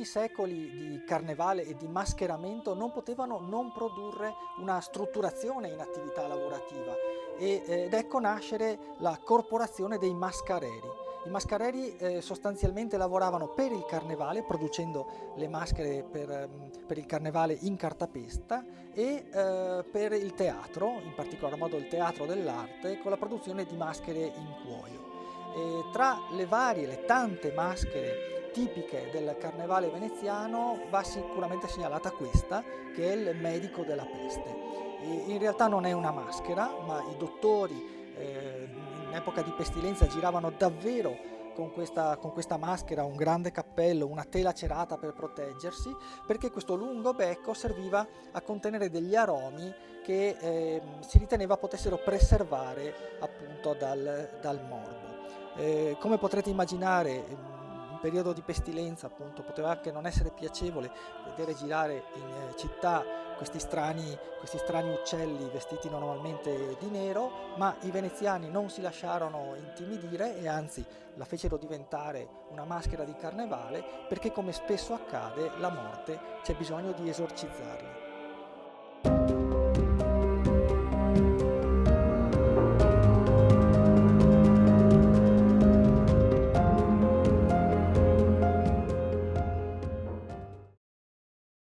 secoli di carnevale e di mascheramento non potevano non produrre una strutturazione in attività lavorativa ed ecco nascere la corporazione dei mascareri. I mascareri sostanzialmente lavoravano per il carnevale, producendo le maschere per il carnevale in cartapesta e per il teatro, in particolar modo il teatro dell'arte, con la produzione di maschere in cuoio. E tra le tante maschere tipiche del carnevale veneziano va sicuramente segnalata questa, che è il medico della peste. In realtà non è una maschera, ma i dottori in epoca di pestilenza giravano davvero con questa maschera, un grande cappello, una tela cerata per proteggersi, perché questo lungo becco serviva a contenere degli aromi che si riteneva potessero preservare appunto dal morbo. Come potrete immaginare, in periodo di pestilenza appunto poteva anche non essere piacevole vedere girare in città questi strani uccelli vestiti normalmente di nero, ma i veneziani non si lasciarono intimidire e anzi la fecero diventare una maschera di carnevale, perché come spesso accade la morte c'è bisogno di esorcizzarla.